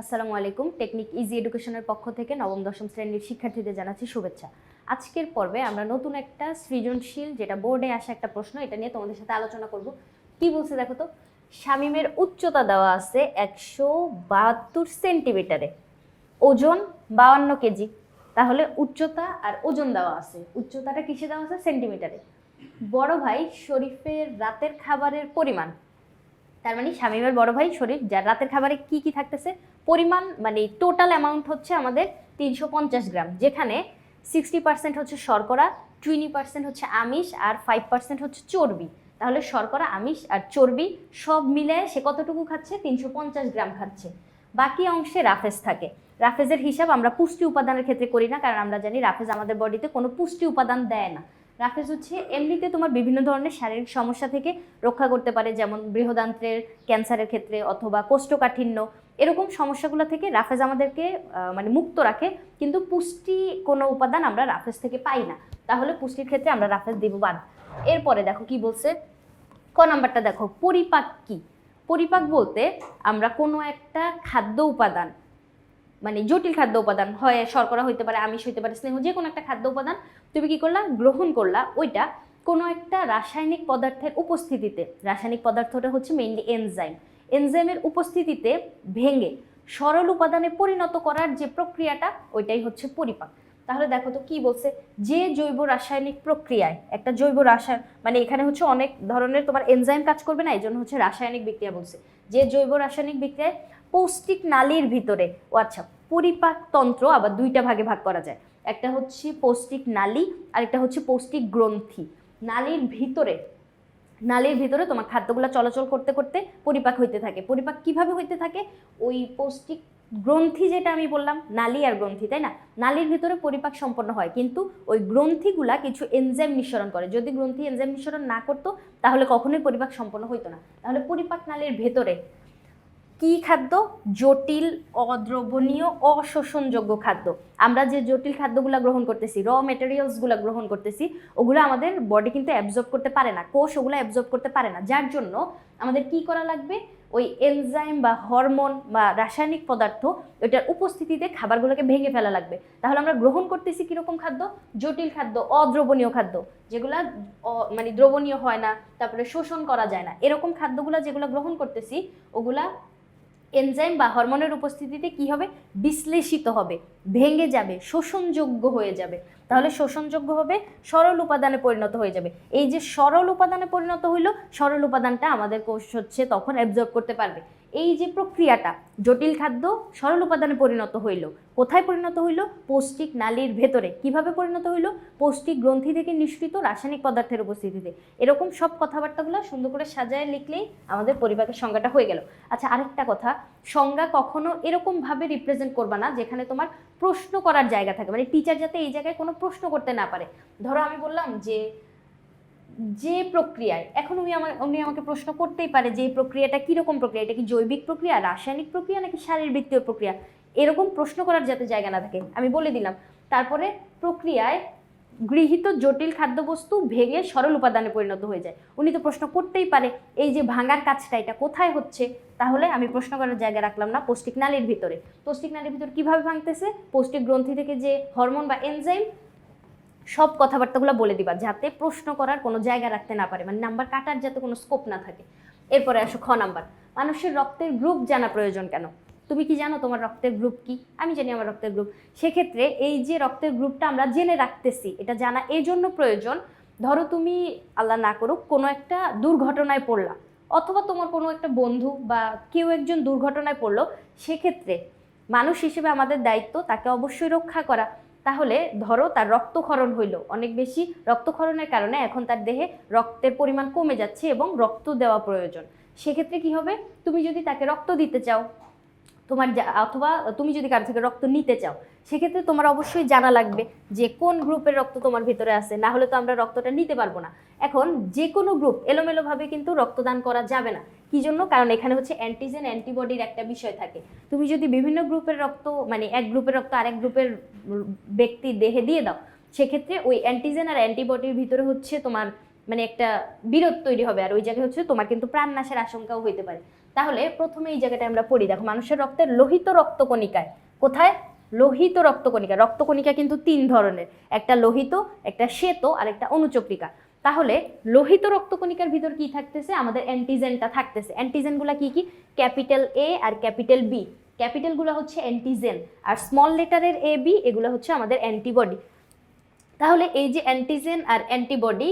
আসসালামু আলাইকুম। Technique easy এডুকেশনের পক্ষ থেকে নবম দশম শ্রেণীর শিক্ষার্থীদের জানাচ্ছি শুভেচ্ছা। আজকের পর্বে আমরা নতুন একটা সৃজনশীল, যেটা বোর্ডে আসা একটা প্রশ্ন, এটা নিয়ে তোমাদের সাথে আলোচনা করব। কি বলছে দেখো তো, শামীমের উচ্চতা দেওয়া আছে 172 সেন্টিমিটারে, ওজন 52 কেজি। তাহলে উচ্চতা আর ওজন দেওয়া আছে, উচ্চতাটা কিসে দেওয়া আছে? সেন্টিমিটারে। বড় ভাই শরীফের রাতের খাবারের পরিমাণ, তার মানে শামীমের বড় ভাই শরীফ যার রাতের খাবারে কি কি থাকতেছে পরিমাণ, মানে টোটাল অ্যামাউন্ট হচ্ছে আমাদের 350 গ্রাম, যেখানে 60% হচ্ছে শর্করা, 20% হচ্ছে আমিষ, আর 5% হচ্ছে চর্বি। তাহলে শর্করা, আমিষ আর চর্বি সব মিলে সে কতটুকু খাচ্ছে? 350 গ্রাম খাচ্ছে। বাকি অংশে রাফেজ থাকে। রাফেজের হিসাব আমরা পুষ্টি উপাদানের ক্ষেত্রে করি না, কারণ আমরা জানি রাফেজ আমাদের বডিতে কোনো পুষ্টি উপাদান দেয় না। রাফেজ হচ্ছে এমনিতে তোমার বিভিন্ন ধরনের শারীরিক সমস্যা থেকে রক্ষা করতে পারে, যেমন বৃহদান্ত্রের ক্যান্সারের ক্ষেত্রে অথবা কোষ্ঠকাঠিন্য, এরকম সমস্যাগুলো থেকে রাফেজ আমাদেরকে মানে মুক্ত রাখে। কিন্তু পুষ্টি কোনো উপাদান আমরা রাফেজ থেকে পাই না, তাহলে পুষ্টির ক্ষেত্রে আমরা রাফেজ দিব বাদ। এরপরে দেখো কি বলছে, ক নাম্বারটা দেখো, পরিপাক কি? পরিপাক বলতে আমরা কোনো একটা খাদ্য উপাদান, মানে জটিল খাদ্য উপাদান, হয় শর্করা হইতে পারে, আমিষ হইতে পারে, স্নেহ, যে কোনো একটা খাদ্য উপাদান তুমি কি করলা? গ্রহণ করলা। ওইটা কোনো একটা রাসায়নিক পদার্থের উপস্থিতিতে, রাসায়নিক পদার্থটা হচ্ছে মেইনলি এনজাইম, এনজাইমের উপস্থিতিতে ভেঙে সরল উপাদানে পরিণত করার যে প্রক্রিয়াটা, ওইটাই হচ্ছে পরিপাক। তাহলে দেখো তো কি বলছে, যে জৈব রাসায়নিক প্রক্রিয়ায় একটা জৈব রাসায়ন, মানে এখানে হচ্ছে অনেক ধরনের তোমার এনজাইম কাজ করবে না, এই জন্য হচ্ছে রাসায়নিক বিক্রিয়া বলছে। যে জৈব রাসায়নিক বিক্রিয়ায় পৌষ্টিক নালীর ভিতরে, ও আচ্ছা, পরিপাক তন্ত্র আবার দুইটা ভাগে ভাগ করা যায়, একটা হচ্ছে পৌষ্টিক নালী আর একটা হচ্ছে পৌষ্টিক গ্রন্থি। নালীর ভিতরে, নালীর ভিতরে তোমার খাদ্যগুলো চলাচল করতে করতে পরিপাক হইতে থাকে। পরিপাক কিভাবে হইতে থাকে? ওই পৌষ্টিক গ্রন্থি, যেটা আমি বললাম, নালী আর গ্রন্থি, তাই না? নালীর ভিতরে পরিপাক সম্পন্ন হয়, কিন্তু ওই গ্রন্থিগুলা কিছু এনজাইম নিঃসরণ করে। যদি গ্রন্থি এনজাইম নিঃসরণ না করতো তাহলে কখনোই পরিপাক সম্পন্ন হইতো না। তাহলে পরিপাক নালীর ভেতরে কি খাদ্য? জটিল, অদ্রবণীয়, অশোষণযোগ্য খাদ্য। আমরা যে জটিল খাদ্যগুলো গ্রহণ করতেছি, র মেটেরিয়ালসগুলো গ্রহণ করতেছি, ওগুলো আমাদের বডি কিন্তু অ্যাবজর্ব করতে পারে না, কোষ ওগুলো অ্যাবজর্ব করতে পারে না। যার জন্য আমাদের কি করা লাগবে? ওই এনজাইম বা হরমোন বা রাসায়নিক পদার্থ, ওইটার উপস্থিতিতে খাবারগুলোকে ভেঙে ফেলা লাগবে। তাহলে আমরা গ্রহণ করতেছি কিরকম খাদ্য? জটিল খাদ্য, অদ্রবণীয় খাদ্য, যেগুলা মানে দ্রবণীয় হয় না, তারপরে শোষণ করা যায় না, এরকম খাদ্যগুলো যেগুলো গ্রহণ করতেছি, ওগুলা এনজাইম বা হরমোনের উপস্থিতিতে কি হবে? বিশ্লেষিত হবে, ভেঙে যাবে, শোষণযোগ্য হয়ে যাবে। তাহলে শোষণযোগ্য হবে, সরল উপাদানে পরিণত হয়ে যাবে। এই যে সরল উপাদানে পরিণত হইলো, সরল উপাদানটা আমাদের কোষ হচ্ছে তখন অ্যাবজর্ব করতে পারবে। এই যে প্রক্রিয়াটা, জটিল খাদ্য সরল উপাদানে পরিণত হইল, কোথায় পরিণত হইল? পৌষ্টিক নালীর ভেতরে। কিভাবে পরিণত হইল? পৌষ্টিক গ্রন্থি থেকে নিঃসৃত রাসায়নিক পদার্থের উপস্থিতিতে। এরকম সব কথাবার্তাগুলো সুন্দর করে সাজায় লিখলেই আমাদের পরিপাকের সংজ্ঞাটা হয়ে গেল। আচ্ছা, আরেকটা কথা, সংজ্ঞা কখনো এরকম ভাবে রিপ্রেজেন্ট করবা না যেখানে তোমার প্রশ্ন করার জায়গা থাকে, মানে টিচার যাতে এই জায়গায় কোনো প্রশ্ন করতে না পারে। ধরো আমি বললাম যে প্রক্রিয়ায়, এখন উনি আমাকে প্রশ্ন করতেই পারে যে এই প্রক্রিয়াটা কিরকম প্রক্রিয়া, এটা কি জৈবিক প্রক্রিয়া, রাসায়নিক প্রক্রিয়া, নাকি শারীরবৃত্তীয় প্রক্রিয়া, এরকম প্রশ্ন করার যাতে জায়গা না থাকে আমি বলে দিলাম। তারপরে প্রক্রিয়ায় গৃহীত জটিল খাদ্যবস্তু ভেঙে সরল উপাদানে পরিণত হয়ে যায়, উনি তো প্রশ্ন করতেই পারে এই যে ভাঙার কাজটা এটা কোথায় হচ্ছে। তাহলে আমি প্রশ্ন করার জায়গা রাখলাম না, পৌষ্টিক নালীর ভিতরে। পৌষ্টিক নালীর ভিতরে কিভাবে ভাঙতেছে? পৌষ্টিক গ্রন্থি থেকে যে হরমোন বা এনজাইম, সব কথাবার্তাগুলো বলে দিবা যাতে প্রশ্ন করার কোনো জায়গা রাখতে না পারে, মানে নাম্বার কাটার যাতে কোনো স্কোপ না থাকে। এরপরে আসো খ নাম্বার, মানুষের রক্তের গ্রুপ জানা প্রয়োজন কেন? তুমি কি জানো তোমার রক্তের গ্রুপ কি? আমি জানি আমার রক্তের গ্রুপ। সেক্ষেত্রে এই যে রক্তের গ্রুপটা আমরা জেনে রাখতেছি, এটা জানা এই জন্য প্রয়োজন, ধরো তুমি আল্লাহ না করুক কোনো একটা দুর্ঘটনায় পড়লা, অথবা তোমার কোনো একটা বন্ধু বা কেউ একজন দুর্ঘটনায় পড়লো, সেক্ষেত্রে মানুষ হিসেবে আমাদের দায়িত্ব তাকে অবশ্যই রক্ষা করা। তাহলে ধরো তার রক্তক্ষরণ হইল, অনেক বেশি রক্তক্ষরণের কারণে এখন তার দেহে রক্তের পরিমাণ কমে যাচ্ছে এবং রক্ত দেওয়া প্রয়োজন। সেক্ষেত্রে কি হবে? তুমি যদি তাকে রক্ত দিতে চাও, অথবা তুমি যদি কারো থেকে রক্ত নিতে চাও, সেক্ষেত্রে তোমার অবশ্যই জানা লাগবে যে কোন গ্রুপের রক্ত তোমার ভিতরে আছে, না হলে তো আমরা রক্তটা নিতে পারবো না। এখন যে কোনো গ্রুপ এলোমেলোভাবে কিন্তু রক্তদান করা যাবে না। কি জন্য? কারণ এখানে হচ্ছে অ্যান্টিজেন অ্যান্টিবডির একটা বিষয় থাকে। তুমি যদি বিভিন্ন গ্রুপের রক্ত, মানে এক গ্রুপের রক্ত আরেক গ্রুপের ব্যক্তির দেহে দিয়ে দাও, সেক্ষেত্রে ওই অ্যান্টিজেন আর অ্যান্টিবডির ভিতরে হচ্ছে তোমার মানে একটা বিরোধ তৈরি হবে, আর ওই জায়গায় হচ্ছে তোমার কিন্তু প্রাণনাশের আশঙ্কাও হইতে পারে। তাহলে প্রথমে এই জায়গাটা আমরা পড়ি, দেখো মানুষের রক্তের লোহিত রক্তকণিকায়, কোথায়? লোহিত রক্তকণিকা। রক্তকণিকা কিন্তু 3 ধরনের, একটা লোহিত, একটা শ্বেত আর একটা অনুচক্রিকা। তাহলে লোহিত রক্তকণিকার ভিতর কি থাকতেছে? আমাদের অ্যান্টিজেনটা থাকতেছে। অ্যান্টিজেনগুলো কি কি? ক্যাপিটাল এ আর ক্যাপিটাল বি। ক্যাপিটালগুলো হচ্ছে অ্যান্টিজেন আর স্মল লেটারের এ বি এগুলো হচ্ছে আমাদের অ্যান্টিবডি। তাহলে এই যে অ্যান্টিজেন আর অ্যান্টিবডি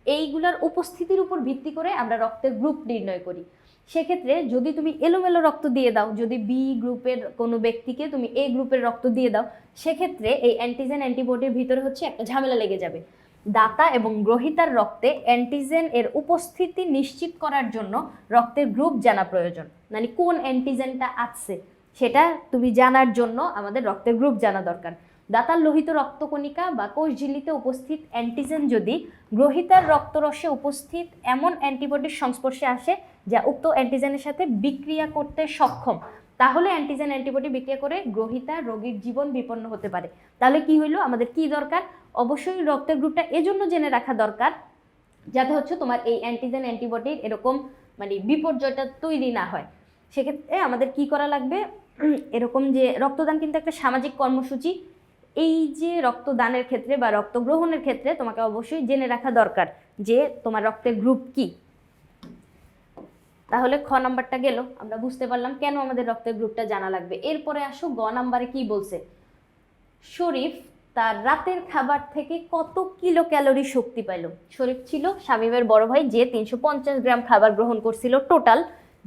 এইগুলোর উপস্থিতির উপর ভিত্তি করে আমরা রক্তের গ্রুপ নির্ণয় করি। সেক্ষেত্রে যদি তুমি এলোমেলো রক্ত দিয়ে দাও, যদি বি গ্রুপের কোনো ব্যক্তিকে তুমি এ গ্রুপের রক্ত দিয়ে দাও, সেক্ষেত্রে এই অ্যান্টিজেন অ্যান্টিবডির ভিতরে হচ্ছে একটা ঝামেলা লেগে যাবে। দাতা এবং গ্রহীতার রক্তে অ্যান্টিজেন এর উপস্থিতি নিশ্চিত করার জন্য রক্তের গ্রুপ জানা প্রয়োজন, মানে কোন অ্যান্টিজেনটা আছে সেটা তুমি জানার জন্য আমাদের রক্তের গ্রুপ জানা দরকার। দাতার লোহিত রক্তকণিকা বা কোষঝিল্লিতে উপস্থিত অ্যান্টিজেন যদি গ্রহীতার রক্তরসে উপস্থিত এমন অ্যান্টিবডির সংস্পর্শে আসে যা উক্ত অ্যান্টিজেনের সাথে বিক্রিয়া করতে সক্ষম, তাহলে অ্যান্টিজেন অ্যান্টিবডি বিক্রিয়া করে গ্রহীতা রোগীর জীবন বিপন্ন হতে পারে। তাহলে কি হইলো? আমাদের কি দরকার? অবশ্যই রক্তের গ্রুপটা এজন্য জেনে রাখা দরকার যাতে হচ্ছে তোমার এই অ্যান্টিজেন অ্যান্টিবডির এরকম মানে বিপর্যয়টা তৈরি না হয়। সেক্ষেত্রে আমাদের কি করা লাগবে? এরকম যে রক্তদান কিন্তু একটা সামাজিক কর্মসূচি, এই যে রক্তদানের ক্ষেত্রে বা রক্ত গ্রহণের ক্ষেত্রে তোমাকে অবশ্যই জেনে রাখা দরকার যে তোমার রক্তের গ্রুপ কি। তাহলে খ নাম্বারটা গেল, আমরা বুঝতে পারলাম কেন আমাদের রক্তের গ্রুপটা জানা লাগবে। এরপরে আসো গ নাম্বারে কি বলছে। শরীফ তার রাতের খাবার থেকে কত কিলো ক্যালোরি শক্তি পাইল? শরীফ ছিল শামীমের বড় ভাই যে 350 গ্রাম খাবার গ্রহণ করছিল টোটাল,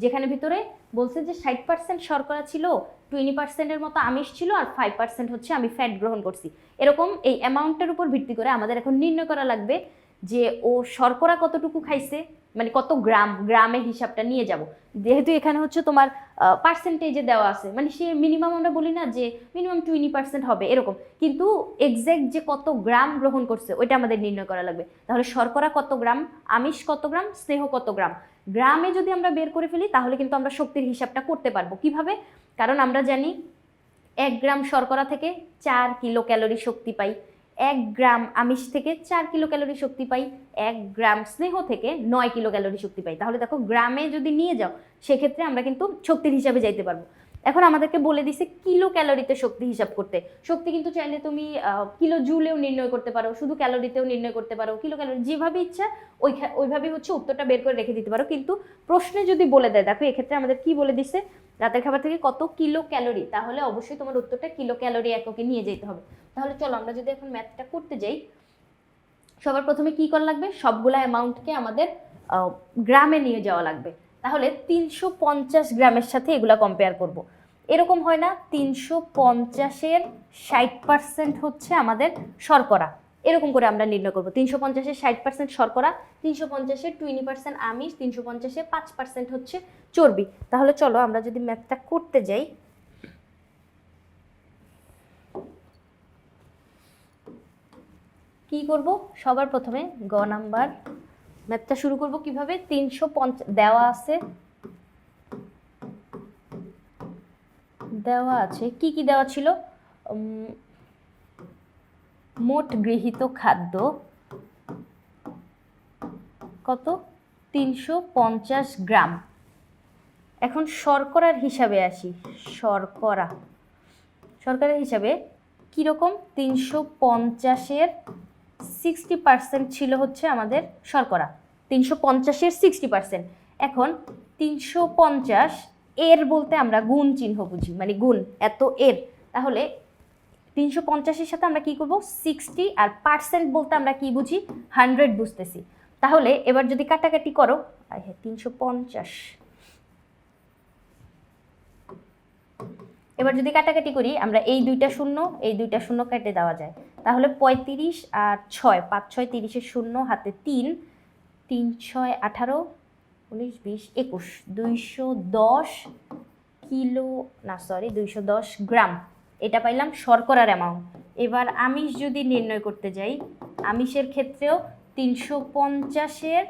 যেখানে ভিতরে বলছে যে 60% শর্করা ছিল, 20%-এর মতো আমিষ ছিল আর 5% হচ্ছে আমি ফ্যাট গ্রহণ করছি। এরকম এই অ্যামাউন্টের উপর ভিত্তি করে আমাদের এখন নির্ণয় করা লাগবে যে ও শর্করা কতটুকু খাইছে, মানে কত গ্রাম, গ্রামের হিসাবটা নিয়ে যাব। যেহেতু এখানে হচ্ছে তোমার পার্সেন্টেজে দেওয়া আছে, মানে সে মিনিমাম আমরা বলি না যে মিনিমাম 20% হবে এরকম, কিন্তু এক্স্যাক্ট যে কত গ্রাম গ্রহণ করছে ওইটা আমাদের নির্ণয় করা লাগবে। তাহলে শর্করা কত গ্রাম, আমিষ কত গ্রাম, স্নেহ কত গ্রাম, গ্রামে যদি আমরা বের করে ফেলি তাহলে কিন্তু আমরা শক্তির হিসাবটা করতে পারবো। কিভাবে? কারণ আমরা জানি 1 গ্রাম শর্করা থেকে 4 কিলো ক্যালোরি শক্তি পাই, 1 গ্রাম আমিষ থেকে 4 কিলো ক্যালোরি শক্তি পাই, 1 গ্রাম স্নেহ থেকে 9 কিলো ক্যালোরি শক্তি পাই। তাহলে দেখো গ্রামে যদি নিয়ে যাও সেক্ষেত্রে আমরা কিন্তু শক্তির হিসাবে যাইতে পারবো। এখন আমাদেরকে বলে দিছে কিলো ক্যালোরিতে শক্তি হিসাব করতে। শক্তি কিন্তু চাইলে তুমি কিলো জুলেও নির্ণয় করতে পারো, শুধু ক্যালোরিতেও নির্ণয় করতে পারো, কিলো ক্যালোরি যেভাবে ইচ্ছা ওইভাবেই হচ্ছে উত্তরটা বের করে রেখে দিতে পারো। কিন্তু প্রশ্নে যদি বলে দেয়, দেখো এক্ষেত্রে আমাদের কি বলে দিচ্ছে, রাতের খাবার থেকে কত কিলো ক্যালোরি, তাহলে অবশ্যই তোমার উত্তরটা কিলো ক্যালোরি এককে নিয়ে যেতে হবে। তাহলে চলো আমরা যদি এখন ম্যাথটা করতে যাই, সবার প্রথমে কি করা লাগবে? সবগুলা অ্যামাউন্টকে আমাদের গ্রামে নিয়ে যাওয়া লাগবে। তাহলে 350 গ্রামের সাথে এগুলা কম্পেয়ার করব। এরকম হয় না 350-এর 60% হচ্ছে আমাদের শর্করা, এরকম করে আমরা নির্ণয় করব। 350-এর 60% শর্করা, 350-এর 20% আমিষ, 350-এর 5% হচ্ছে চর্বি। তাহলে চলো আমরা যদি ম্যাথটা করতে যাই, কি করব? সবার প্রথমে গ নাম্বার ম্যাথটা শুরু করব কিভাবে? 350 দেওয়া আছে, কি কি দেওয়া ছিল? মোট গৃহীত খাদ্য কত? 350 গ্রাম। এখন শর্করার হিসাবে আসি। শর্করার হিসাবে কীরকম? 350-এর 60% ছিল হচ্ছে আমাদের শর্করা, 350-এর 60%। এখন 350 এর বলতে আমরা গুণ চিহ্ন বুঝি, মানে গুণ এত এর। তাহলে 350-এর সাথে আমরা কি করব? 60, আর পার্সেন্ট বলতে আমরা কি বুঝি? 100 বুঝতেছি। তাহলে এবার যদি কাটাকাটি করো, 350, এবার যদি কাটাকাটি করি আমরা এই দুইটা শূন্য কেটে দেওয়া যায়। তাহলে 35 আর 6, 5 6 30-এর শূন্য, হাতে 3, 3 6 18, 19 20 21, 210 কিলো না সরি 210 গ্রাম, এটা পাইলাম শর্করার অ্যামাউন্ট। এবার আমিষ যদি নির্ণয় করতে যাই, আমিষের ক্ষেত্রেও 350-এর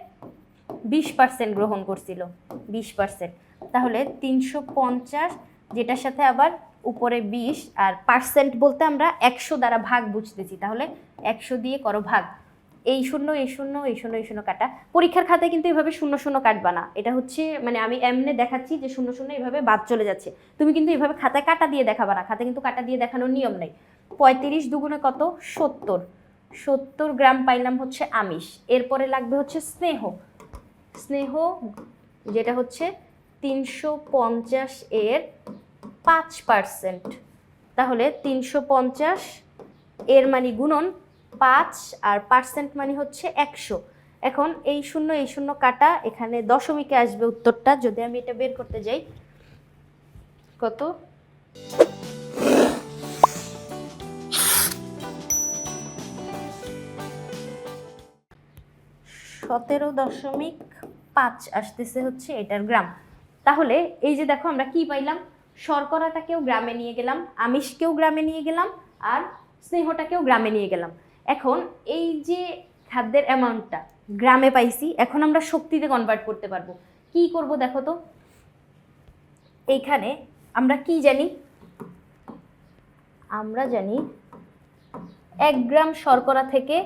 20% গ্রহণ করছিল, 20%। তাহলে 350 যেটার সাথে আবার উপরে 20, আর পার্সেন্ট বলতে আমরা 100 দ্বারা ভাগ বুঝতেছি, তাহলে 100 দিয়ে করো ভাগ। এই শূন্য এই শূন্য এই শূন্য এই শূন্য কাটা। পরীক্ষার খাতায় কিন্তু এভাবে শূন্য শূন্য কাটবা না, এটা হচ্ছে মানে আমি এমনি দেখাচ্ছি যে শূন্য শূন্য এইভাবে বাদ চলে যাচ্ছে, তুমি কিন্তু এইভাবে খাতায় কাটা দিয়ে দেখাবা না, খাতায় কিন্তু কাটা দিয়ে দেখানোর নিয়ম নেই। 35 দুগুণে কত? 70, 70 গ্রাম পাইলাম হচ্ছে আমিষ। এরপরে লাগবে হচ্ছে স্নেহ, স্নেহ যেটা হচ্ছে 350 এর 5%, তাহলে 350 এর মানে গুণন 5 আর পার্সেন্ট মানে হচ্ছে 100। এখন এই শূন্য কাটা, এখানে দশমিকে আসবে উত্তরটা, যদি আমি এটা বের করতে যাই কত 17.5 আসতেছে হচ্ছে এটার গ্রাম। তাহলে এই যে দেখো আমরা কি পাইলাম, শর্করাটাকেও গ্রামে নিয়ে গেলাম, আমিষকেও গ্রামে নিয়ে গেলাম, আর স্নেহটাকেও গ্রামে নিয়ে গেলাম। এখন এই যে খাদ্যের অ্যামাউন্টটা গ্রামে পাইছি, এখন আমরা শক্তিতে কনভার্ট করতে পারবো। কি করব দেখো তো, এইখানে আমরা কি জানি, আমরা জানি 1 গ্রাম শর্করা থেকে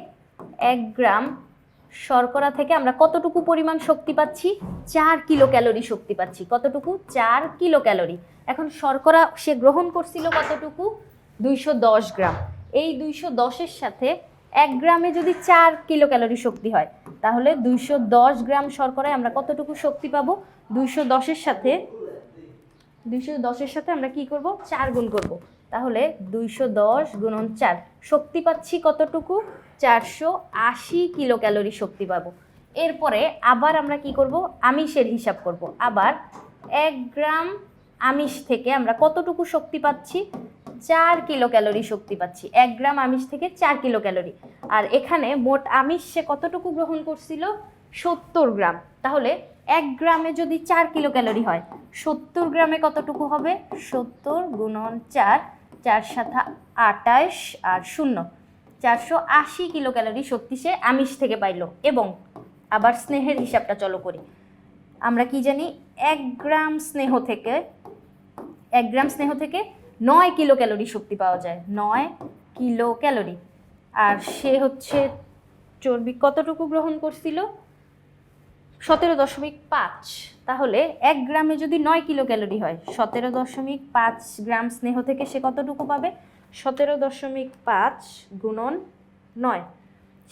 1 গ্রাম শর্করা থেকে আমরা কতটুকু পরিমাণ শক্তি পাচ্ছি? 4 কিলো ক্যালোরি শক্তি পাচ্ছি। কতটুকু? 4 কিলো ক্যালোরি। এখন শর্করা সে গ্রহণ করছিল কতটুকু? 210 গ্রাম। এই 210-এর সাথে 1 গ্রামে যদি 4 কিলো ক্যালোরি শক্তি হয়, তাহলে 210 গ্রাম শর্করায় আমরা কতটুকু শক্তি পাবো? 210-এর সাথে আমরা কি করব? 4 গুণ করব। তাহলে 210 গুণন 4, শক্তি পাচ্ছি কতটুকু? 480 কিলো ক্যালোরি শক্তি পাবো। এরপরে আবার আমরা কি করব? আমিষের হিসাব করব। আবার 1 গ্রাম আমিষ থেকে আমরা কতটুকু শক্তি পাচ্ছি? 4 কিলো ক্যালোরি শক্তি পাচ্ছি। 1 গ্রাম আমিষ থেকে 4 কিলো ক্যালোরি। আর এখানে মোট আমিষ সে কতটুকু গ্রহণ করছিল? 70 গ্রাম। তাহলে 1 গ্রামে যদি 4 কিলো ক্যালোরি হয়, 70 গ্রামে কতটুকু হবে? 70 গুণন 4, 4 সাথে 28 আর 0, 480 কিলো ক্যালোরি শক্তি সে আমিষ থেকে পাইলো। এবং আবার স্নেহের হিসাবটা চলো করি। আমরা কি জানি, 1 গ্রাম স্নেহ থেকে 9 কিলো ক্যালোরি শক্তি পাওয়া যায়, 9 কিলো ক্যালোরি। আর সে হচ্ছে চর্বি কতটুকু গ্রহণ করছিল? 17.5। তাহলে 1 গ্রামে যদি 9 কিলো ক্যালোরি হয়, 17.5 গ্রাম স্নেহ থেকে সে কতটুকু পাবে? 17.5 গুণন 9,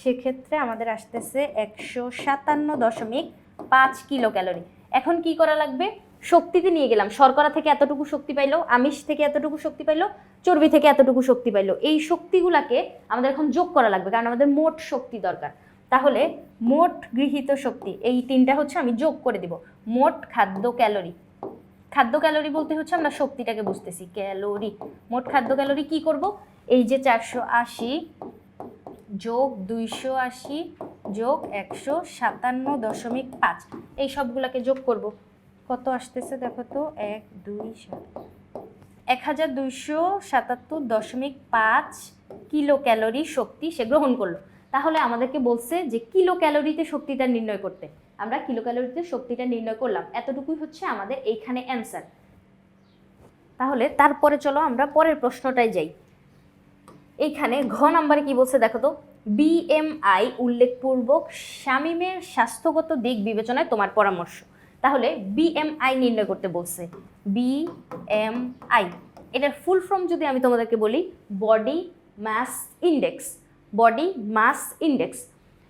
সেক্ষেত্রে আমাদের আসতেছে 157.5 কিলো ক্যালোরি। এখন কি করা লাগবে? শক্তিতে নিয়ে গেলাম, শর্করা থেকে এতটুকু শক্তি পাইলো, আমিষ থেকে এতটুকু শক্তি পাইলো, চর্বি থেকে এতটুকু শক্তি পাইলো। এই শক্তিগুলাকে আমাদের এখন যোগ করা লাগবে, কারণ আমাদের মোট শক্তি দরকার। তাহলে মোট গৃহীত শক্তি, এই তিনটা হচ্ছে আমি যোগ করে দিব। মোট খাদ্য ক্যালোরি, খাদ্য ক্যালোরি বলতে হচ্ছে আমরা শক্তিটাকে বুঝতেছি, ক্যালোরি। মোট খাদ্য ক্যালোরি কি করব? এই যে 480 যোগ 280 যোগ 157.5, এই সবগুলোকে যোগ করব। কত আসতেছে দেখো তো? 1277.5 কিলো ক্যালোরি শক্তি সে গ্রহণ করলো। তাহলে আমাদেরকে বলছে যে কিলো ক্যালোরিতে শক্তিটা নির্ণয় করতে। আমরা কিলো ক্যালোরিতে শক্তিটা নির্ণয় করলাম, এতটুকুই হচ্ছে আমাদের এইখানে অ্যান্সার। তাহলে তারপরে চলো আমরা পরের প্রশ্নটায় যাই। এইখানে ঘ নাম্বারে কি বলছে দেখো তো, বিএমআই উল্লেখপূর্বক শামীমের স্বাস্থ্যগত দিক বিবেচনায় তোমার পরামর্শ। তাহলে বিএমআই নির্ণয় করতে বলছে। বিএমআই এটার ফুল ফর্ম যদি আমি তোমাদেরকে বলি, body mass index. Body mass index.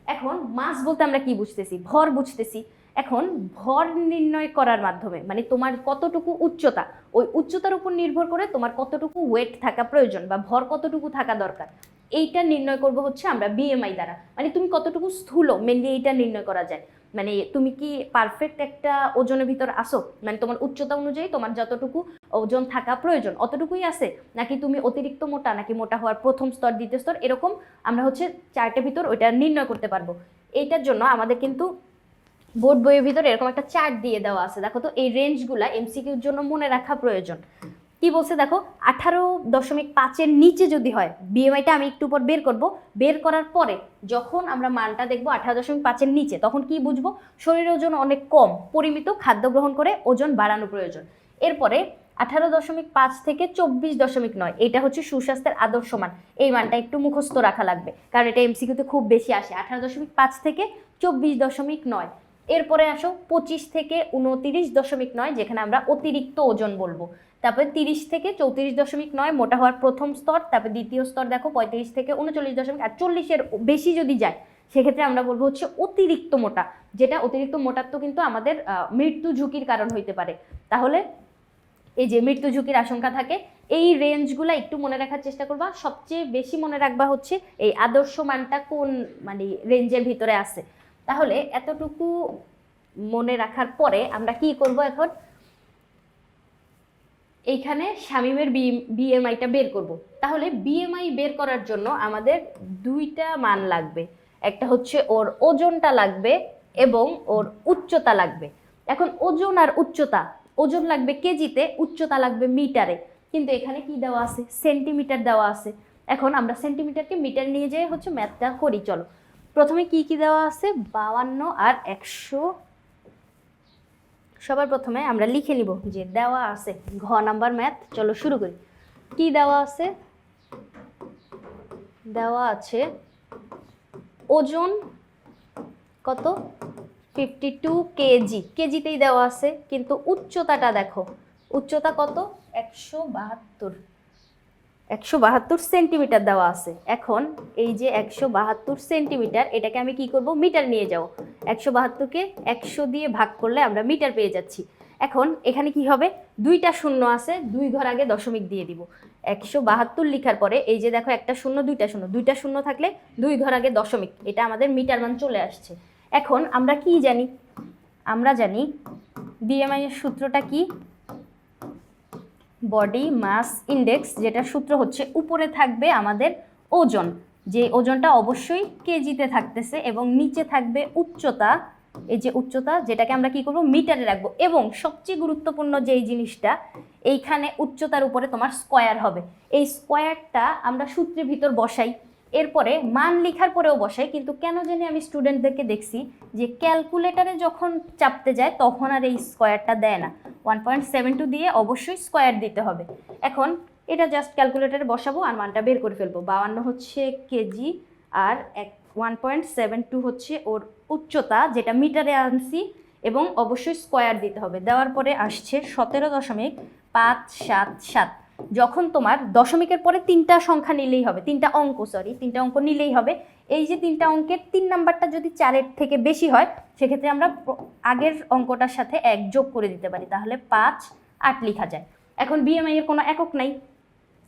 এখন মাস বলতে আমরা কি বুঝতেছি? ভর বুঝতেছি। এখন ভর নির্ণয় করার মাধ্যমে মানে তোমার কতটুকু উচ্চতা, ওই উচ্চতার উপর নির্ভর করে তোমার কতটুকু ওয়েট থাকা প্রয়োজন বা ভর কতটুকু থাকা দরকার, এইটা নির্ণয় করব হচ্ছে আমরা বিএমআই দ্বারা। মানে তুমি কতটুকু স্থূল, মেনলি এইটা নির্ণয় করা যায়। মানে তুমি কি পারফেক্ট একটা ওজনের ভিতর আসো, মানে তোমার উচ্চতা অনুযায়ী তোমার যতটুকু ওজন থাকা প্রয়োজন অতটুকুই আছে, নাকি তুমি অতিরিক্ত মোটা, নাকি মোটা হওয়ার প্রথম স্তর দ্বিতীয় স্তর, এরকম আমরা হচ্ছে চার্টের ভিতর ওইটা নির্ণয় করতে পারবো। এইটার জন্য আমাদের কিন্তু বোর্ড বইয়ের ভিতরে এরকম একটা চার্ট দিয়ে দেওয়া আছে। দেখো তো এই রেঞ্জগুলা এমসিকিউর জন্য মনে রাখা প্রয়োজন। কি বলছে দেখো, 18.5-এর নিচে যদি হয়, বিএমআইটা আমি একটু পর বের করব, বের করার পরে যখন আমরা মানটা দেখবো 18.5-এর নিচে, তখন কি বুঝবো? শরীরের ওজন অনেক কম, পরিমিত খাদ্য গ্রহণ করে ওজন বাড়ানো প্রয়োজন। এরপরে 18.5 থেকে 24.9, এটা হচ্ছে সুস্বাস্থ্যের আদর্শ মান। এই মানটা একটু মুখস্থ রাখা লাগবে, কারণ এটা এমসিকিউতে খুব বেশি আসে। 18.5 থেকে 24.9। এরপরে আসো 25 থেকে 29.9, যেখানে আমরা অতিরিক্ত ওজন বলবো। তারপরে 30 থেকে 34.9 মোটা হওয়ার প্রথম স্তর। তারপরে দ্বিতীয় স্তর দেখো 35 থেকে 39.40 বেশি যদি যায় সেক্ষেত্রে আমরা বলবো হচ্ছে অতিরিক্ত মোটা, যেটা অতিরিক্ত মোটাত্ব কিন্তু আমাদের মৃত্যু ঝুঁকির কারণ হইতে পারে। তাহলে এই যে মৃত্যু ঝুঁকির আশঙ্কা থাকে, এই রেঞ্জগুলো একটু মনে রাখার চেষ্টা করবা। সবচেয়ে বেশি মনে রাখবা হচ্ছে এই আদর্শ মানটা কোন মানে রেঞ্জের ভিতরে আছে। তাহলে এতটুকু মনে রাখার পরে আমরা কি করব এখন, এইখানে শামীমের বিএমআইটা বের করব। তাহলে বিএমআই বের করার জন্য আমাদের দুইটা মান লাগবে, একটা হচ্ছে ওর ওজনটা লাগবে এবং ওর উচ্চতা লাগবে। এখন ওজন আর উচ্চতা, ওজন লাগবে কেজিতে, উচ্চতা লাগবে মিটারে, কিন্তু এখানে কি দেওয়া আছে, সেন্টিমিটার দেওয়া আছে। এখন আমরা সেন্টিমিটারকে মিটার নিয়ে যেয়ে হচ্ছে ম্যাথটা করি। চলো প্রথমে কি কি দেওয়া আছে, 52 আর 100। সবার প্রথমে আমরা লিখে নিব যে দেওয়া আছে ঘ নাম্বার ম্যাথ। চলো শুরু করি। কি দেওয়া আছে, দেওয়া আছে ওজন কত, 52 কেজি, কেজিতেই দেওয়া আছে। কিন্তু উচ্চতাটা দেখো, উচ্চতা কত, 172 সেন্টিমিটার দেওয়া আছে। এখন এই যে 172 সেন্টিমিটার, এটাকে আমি কি করব, মিটার নিয়ে যাও। 172কে 100 দিয়ে ভাগ করলে আমরা মিটার পেয়ে যাচ্ছি। এখন এখানে কি হবে, দুইটা শূন্য আছে, দুই ঘর আগে দশমিক দিয়ে দিব। 172 লিখার পরে এই যে দেখো একটা শূন্য, দুইটা শূন্য থাকলে দুই ঘর আগে দশমিক, এটা আমাদের মিটার মান চলে আসছে। এখন আমরা কি জানি, আমরা জানি বিএমআই এর সূত্রটা কি, বডি মাস ইন্ডেক্স, যেটা সূত্র হচ্ছে উপরে থাকবে আমাদের ওজন, যে ওজনটা অবশ্যই কেজিতে থাকতেছে, এবং নিচে থাকবে উচ্চতা, এই যে উচ্চতা, যেটাকে আমরা কি করব, মিটারে রাখবো। এবং সবচেয়ে গুরুত্বপূর্ণ যেই জিনিসটা, এইখানে উচ্চতার উপরে তোমার স্কয়ার হবে। এই স্কয়ারটা আমরা সূত্রের ভিতর বসাই, এরপরে মান লেখার পরেও বসাই। কিন্তু কেন জানি আমি স্টুডেন্টদেরকে দেখছি যে ক্যালকুলেটারে যখন চাপতে যায় তখন আর এই স্কয়ারটা দেয় না। 1.72 দিয়ে অবশ্যই স্কয়ার দিতে হবে। এখন এটা জাস্ট ক্যালকুলেটারে বসাবো আর মানটা বের করে ফেলবো। 52 হচ্ছে কেজি, আর 1.72 হচ্ছে ওর উচ্চতা, যেটা মিটারে আনছি, এবং অবশ্যই স্কয়ার দিতে হবে। দেওয়ার পরে আসছে 17.577। যখন তোমার দশমিকের পরে তিনটা সংখ্যা নিলেই হবে, তিনটা অঙ্ক নিলেই হবে। এই যে তিনটা অঙ্কের 3 নাম্বারটা যদি 4-এর থেকে বেশি হয়, সেক্ষেত্রে আমরা আগের অঙ্কটার সাথে 1 যোগ করে দিতে পারি, তাহলে 5-8 লেখা যায়। এখন বিএমআই এর কোনো একক নাই,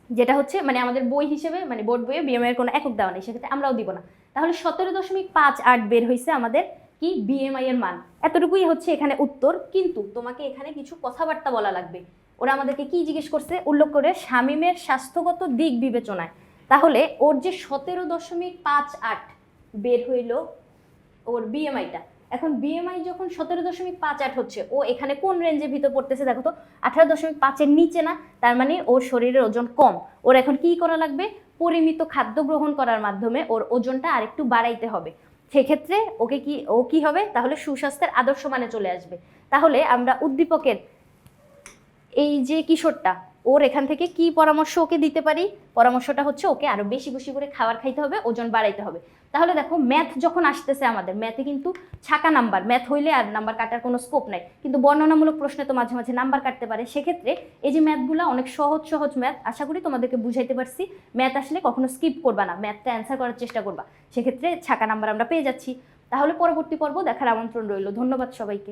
যেটা হচ্ছে মানে আমাদের বই হিসেবে, মানে বোর্ড বইয়ে বিএমআই এর কোনো একক দেওয়া নেই, সেক্ষেত্রে আমরাও দিব না। তাহলে 17.58 বের হয়েছে আমাদের কি, বিএমআই এর মান। এতটুকুই হচ্ছে এখানে উত্তর। কিন্তু তোমাকে এখানে কিছু কথাবার্তা বলা লাগবে। ওরা আমাদেরকে কি জিজ্ঞেস করছে, উল্লেখ করে শামীমের স্বাস্থ্যগত দিক বিবেচনায়। তাহলে ওর যে 17.58 বের হইল ওর বিএমআইটা। এখন বিএমআই যখন 17.58 হচ্ছে, ও এখানে কোন রেঞ্জের ভিতর পড়তেছে দেখো তো, 18.5-এর নিচে না, তার মানে ওর শরীরের ওজন কম। ওর এখন কি করা লাগবে, পরিমিত খাদ্য গ্রহণ করার মাধ্যমে ওর ওজনটা আরেকটু বাড়াইতে হবে। সেক্ষেত্রে ও কি হবে, তাহলে সুস্বাস্থ্যের আদর্শ মানে চলে আসবে। তাহলে আমরা উদ্দীপকের এই যে কিশোরটা, ওর এখান থেকে কি পরামর্শ ওকে দিতে পারি, পরামর্শটা হচ্ছে ওকে আরো বেশি বেশি করে খাবার খাইতে হবে, ওজন বাড়াইতে হবে। তাহলে দেখো ম্যাথ যখন আসতেছে আমাদের, ম্যাথে কিন্তু ছাকা নাম্বার, ম্যাথ হইলে আর নাম্বার কাটার কোনো স্কোপ নাই, কিন্তু বর্ণনামূলক প্রশ্নে তো মাঝে মাঝে নাম্বার কাটতে পারে। সেক্ষেত্রে এই যে ম্যাথগুলো অনেক সহজ সহজ ম্যাথ, আশা করি তোমাদেরকে বুঝাইতে পারছি। ম্যাথ আসলে কখনো স্কিপ করবা না, ম্যাথটা অ্যান্সার করার চেষ্টা করবা, সেক্ষেত্রে ছাকা নাম্বার আমরা পেয়ে যাচ্ছি। তাহলে পরবর্তী পর্ব দেখার আমন্ত্রণ রইল। ধন্যবাদ সবাইকে।